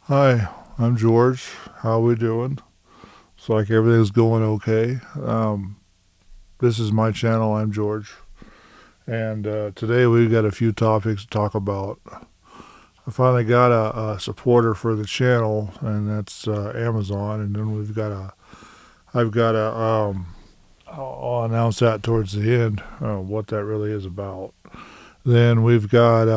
Hi, I'm George. How we doing? Looks like everything's going okay. This is my channel. I'm George, and today we've got a few topics to talk about. I finally got a supporter for the channel, and that's Amazon. And then I've got a, I'll announce that towards the end, what that really is about. Then we've got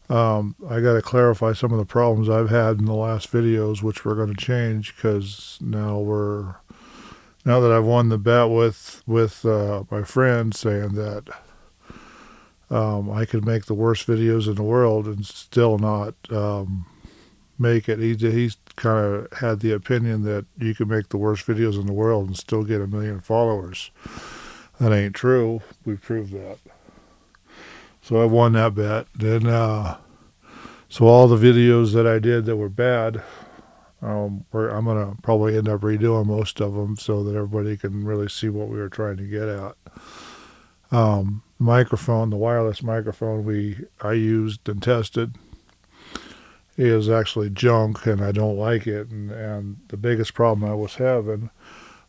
I got to clarify some of the problems I've had in the last videos, which we're going to change because now that I've won the bet with my friend saying that I could make the worst videos in the world and still not make it. He's kind of had the opinion that you can make the worst videos in the world and still get 1 million followers. That ain't true. We proved that. So I won that bet. Then so all the videos that I did that were bad, I'm gonna probably end up redoing most of them so that everybody can really see what we were trying to get at. Microphone, the wireless microphone I used and tested is actually junk, and I don't like it. And the biggest problem I was having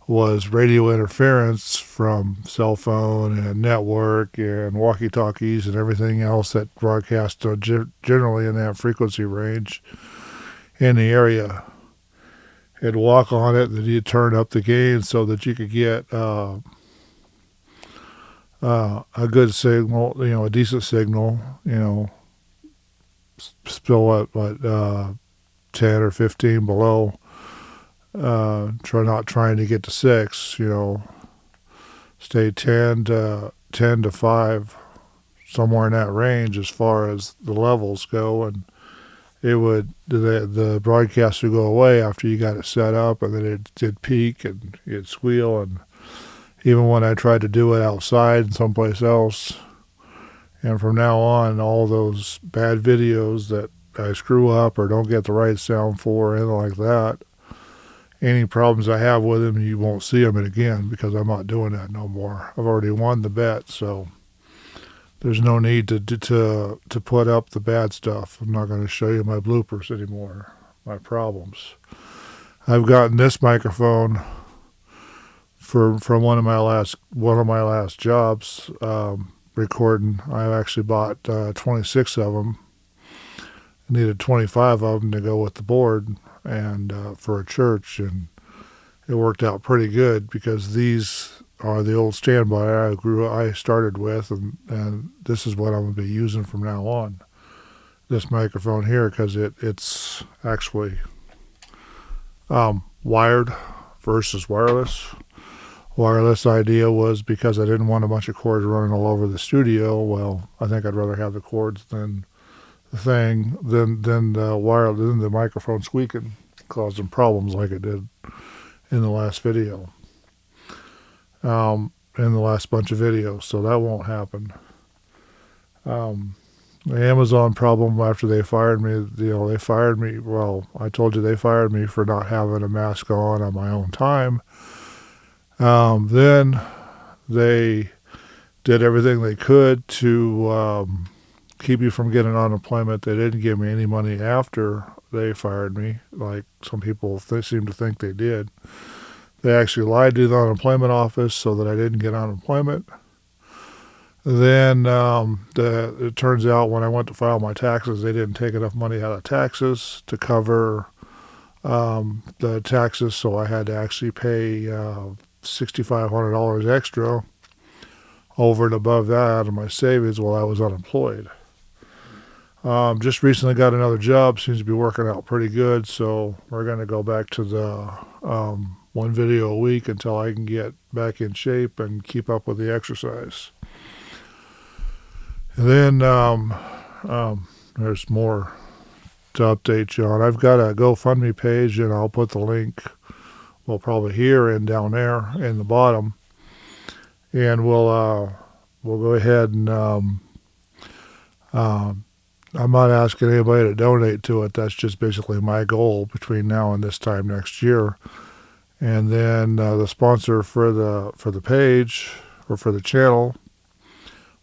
was radio interference from cell phone and network and walkie-talkies and everything else that broadcasts generally in that frequency range in the area. It'd walk on it, then you'd turn up the gain so that you could get a good signal, a decent signal, still at 10 or 15 below. Not trying to get to 6, stay 10 to 5, somewhere in that range as far as the levels go. And the broadcast would go away after you got it set up, and then it did peak and it'd squeal. And even when I tried to do it outside and someplace else, and from now on, all those bad videos that I screw up or don't get the right sound for or anything like that, any problems I have with them, you won't see them again because I'm not doing that no more. I've already won the bet, so there's no need to put up the bad stuff. I'm not going to show you my bloopers anymore, my problems. I've gotten this microphone from one of my last jobs recording. I actually bought 26 of them. I needed 25 of them to go with the board and for a church, and it worked out pretty good because these are the old standby I started with, and this is what I'm going to be using from now on. This microphone here, because it's actually wired versus wireless. Wireless idea was because I didn't want a bunch of cords running all over the studio. Well, I think I'd rather have the cords than the microphone squeaking, causing problems like it did in the last video, in the last bunch of videos. So that won't happen. The Amazon problem after they fired me, they fired me. Well, I told you they fired me for not having a mask on my own time. Then they did everything they could to keep you from getting unemployment. They didn't give me any money after they fired me, like some people seem to think they did. They actually lied to the unemployment office so that I didn't get unemployment. Then it turns out when I went to file my taxes, they didn't take enough money out of taxes to cover the taxes, so I had to actually pay $6,500 extra over and above that out of my savings while I was unemployed. Just recently got another job, seems to be working out pretty good, so we're going to go back to the one video a week until I can get back in shape and keep up with the exercise. And then there's more to update you on. I've got a GoFundMe page, and I'll put the link, well, probably here and down there in the bottom. And we'll go ahead and I'm not asking anybody to donate to it. That's just basically my goal between now and this time next year. And then the sponsor for the page or for the channel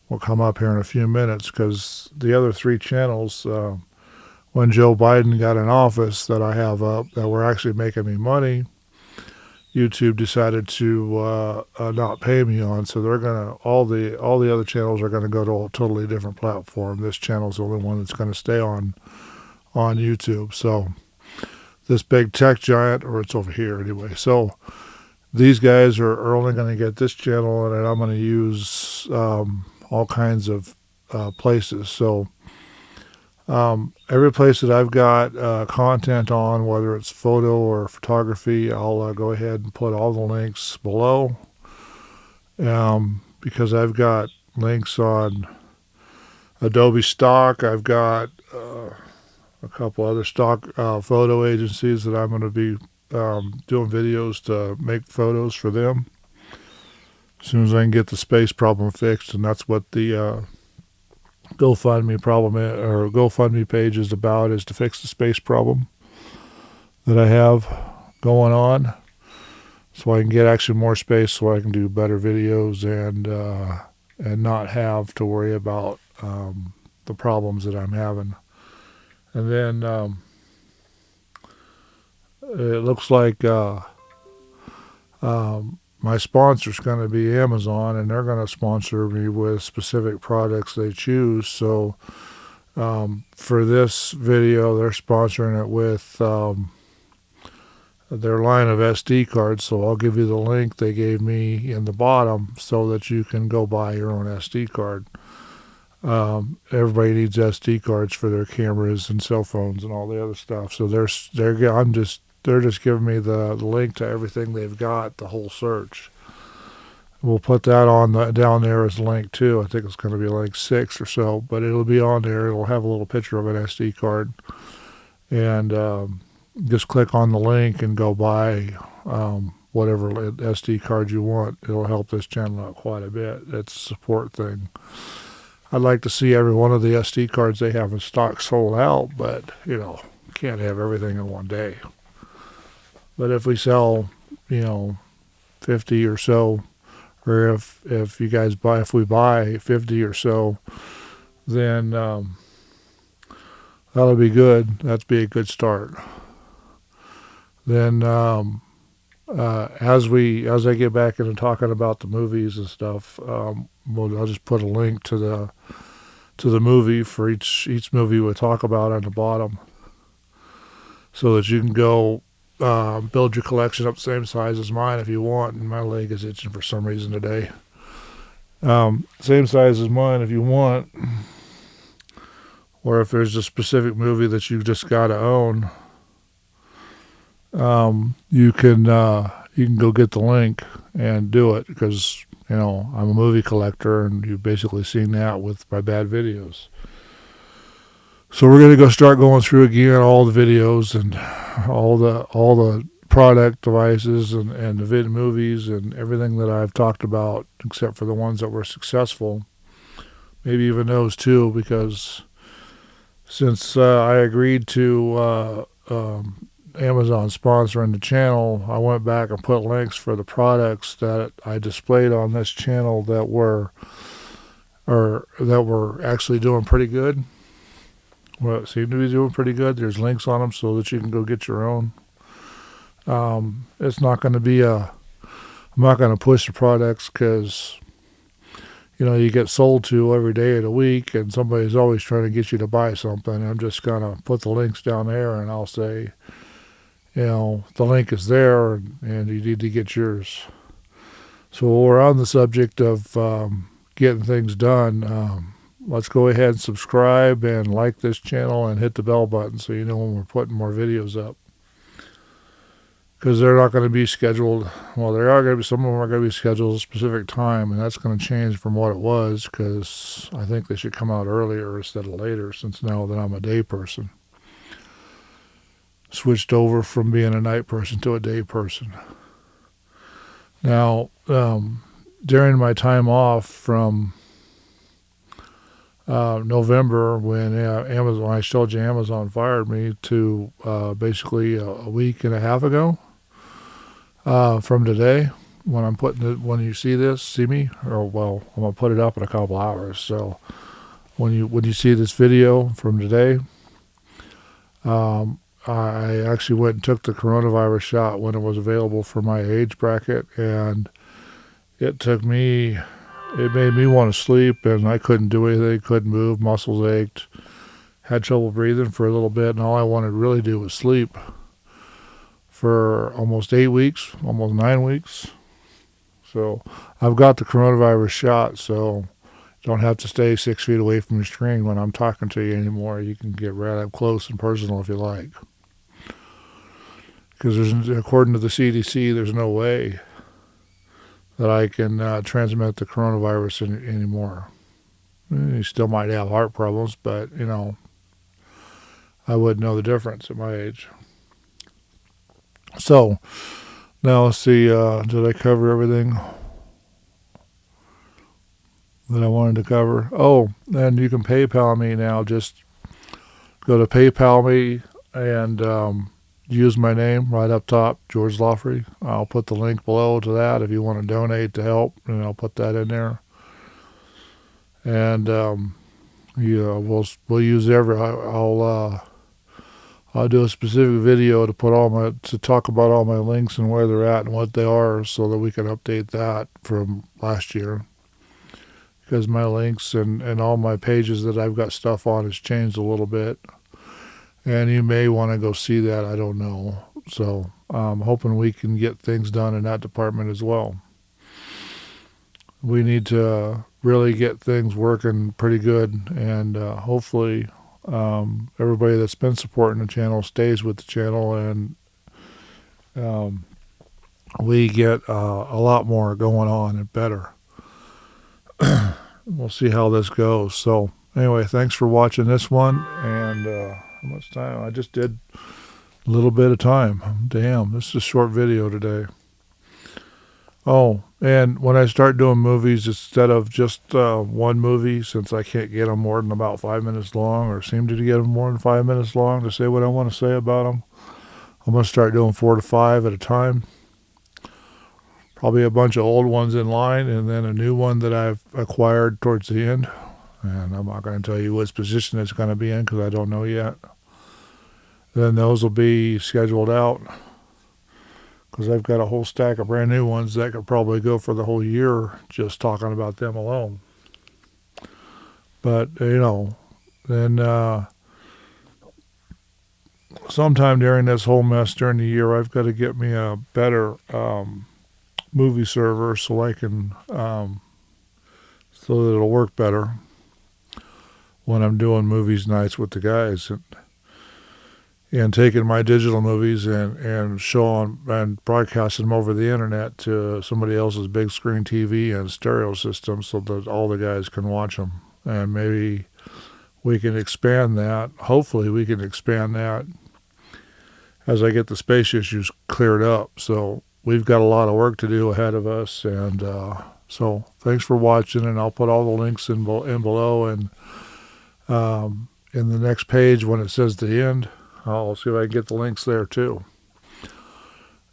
will come up here in a few minutes, because the other 3 channels when Joe Biden got in office that I have up that were actually making me money, YouTube decided to not pay me on. So they're gonna all the other channels are gonna go to a totally different platform. This channel's the only one that's gonna stay on YouTube. So this big tech giant, or it's over here anyway. So these guys are only going to get this channel, and I'm going to use all kinds of places. So every place that I've got content on, whether it's photo or photography, I'll go ahead and put all the links below, because I've got links on Adobe Stock. I've got a couple other stock photo agencies that I'm going to be doing videos to make photos for them as soon as I can get the space problem fixed. And that's what the GoFundMe GoFundMe page is about, is to fix the space problem that I have going on, so I can get actually more space, so I can do better videos and not have to worry about the problems that I'm having. And then it looks like my sponsor's going to be Amazon, and they're going to sponsor me with specific products they choose. So for this video, they're sponsoring it with their line of SD cards. So I'll give you the link they gave me in the bottom so that you can go buy your own SD card. Everybody needs SD cards for their cameras and cell phones and all the other stuff. So they're just giving me the link to everything they've got, the whole search. We'll put that on down there as a link too. I think it's going to be like 6 or so, but it'll be on there. It'll have a little picture of an SD card, and just click on the link and go buy whatever SD card you want. It'll help this channel out quite a bit. It's a support thing. I'd like to see every one of the SD cards they have in stock sold out, but, can't have everything in one day. But if we sell, 50 or so, or if you guys if we buy 50 or so, then that'll be good. That'd be a good start. Then as I get back into talking about the movies and stuff, I'll just put a link to the movie for each movie we'll talk about on the bottom, so that you can go build your collection up the same size as mine if you want. And my leg is itching for some reason today. Same size as mine if you want, or if there's a specific movie that you just got to own, you can go get the link and do it, because I'm a movie collector, and you've basically seen that with my bad videos. So we're going to start going through again all the videos and all the product devices and the movies and everything that I've talked about, except for the ones that were successful. Maybe even those too, because since I agreed to Amazon sponsoring the channel, I went back and put links for the products that I displayed on this channel that were actually doing pretty good. Well, it seemed to be doing pretty good. There's links on them so that you can go get your own. It's not going to be I'm not going to push the products, because you get sold to every day of the week, and somebody's always trying to get you to buy something. I'm just going to put the links down there, and I'll say, the link is there, and you need to get yours. So while we're on the subject of getting things done, let's go ahead and subscribe and like this channel and hit the bell button so you know when we're putting more videos up. Because they're not going to be scheduled. Well, there are going to be some of them are going to be scheduled at a specific time, and that's going to change from what it was, because I think they should come out earlier instead of later, since now that I'm a day person. Switched over from being a night person to a day person. Now, during my time off from November, when I told you Amazon fired me, to basically a week and a half ago, from today, when you see me, I'm gonna put it up in a couple hours. So when you see this video from today, I actually went and took the coronavirus shot when it was available for my age bracket, and it made me want to sleep, and I couldn't do anything, couldn't move, muscles ached, had trouble breathing for a little bit, and all I wanted to really do was sleep for almost 8 weeks, almost 9 weeks. So I've got the coronavirus shot, so don't have to stay 6 feet away from your screen when I'm talking to you anymore. You can get right up close and personal if you like. Because according to the CDC, there's no way that I can transmit the coronavirus anymore. You still might have heart problems, but, I wouldn't know the difference at my age. So, now let's see, did I cover everything that I wanted to cover? Oh, and you can PayPal me now. Just go to PayPal me and use my name right up top, George Lawfrey. I'll put the link below to that if you want to donate to help, and I'll put that in there. And we'll use I'll do a specific video to talk about all my links and where they're at and what they are, so that we can update that from last year. Because my links and all my pages that I've got stuff on has changed a little bit. And you may want to go see that, I don't know. So I'm hoping we can get things done in that department as well. We need to really get things working pretty good, and hopefully everybody that's been supporting the channel stays with the channel, and we get a lot more going on and better. We'll see how this goes. So anyway, thanks for watching this one. And how much time? I just did a little bit of time. Damn, this is a short video today. Oh, and when I start doing movies, instead of just one movie, since I can't get them more than about 5 minutes long, or seem to get them more than 5 minutes long to say what I want to say about them, I'm going to start doing 4 to 5 at a time. Probably a bunch of old ones in line, and then a new one that I've acquired towards the end. And I'm not going to tell you which position it's going to be in because I don't know yet. Then those will be scheduled out, because I've got a whole stack of brand new ones that could probably go for the whole year just talking about them alone. But, then sometime during this whole mess during the year, I've got to get me a better movie server so I can, so that it'll work better when I'm doing movies nights with the guys, and taking my digital movies and showing and broadcasting them over the internet to somebody else's big screen TV and stereo system, so that all the guys can watch them. And maybe we can expand that. Hopefully we can expand that as I get the space issues cleared up. So we've got a lot of work to do ahead of us. And so thanks for watching, and I'll put all the links in below, and in the next page when it says the end, I'll see if I can get the links there too.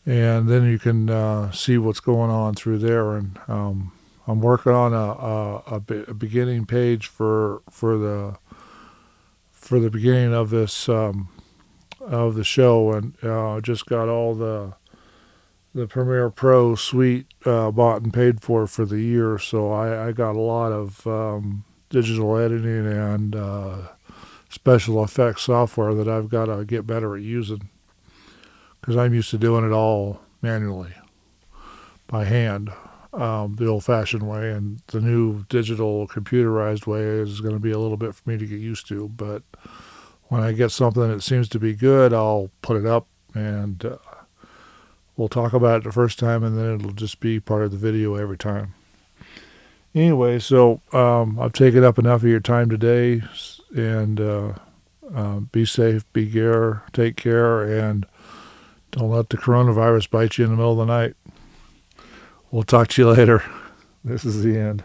And then you can see what's going on through there. And I'm working on a beginning page for the beginning of this of the show, and just got all the Premiere Pro suite bought and paid for the year. So I got a lot of digital editing and special effects software that I've got to get better at using, because I'm used to doing it all manually by hand, the old-fashioned way, and the new digital computerized way is going to be a little bit for me to get used to. But when I get something that seems to be good, I'll put it up, and we'll talk about it the first time, and then it'll just be part of the video every time. Anyway, so I've taken up enough of your time today, and be safe, take care, and don't let the coronavirus bite you in the middle of the night. We'll talk to you later. This is the end.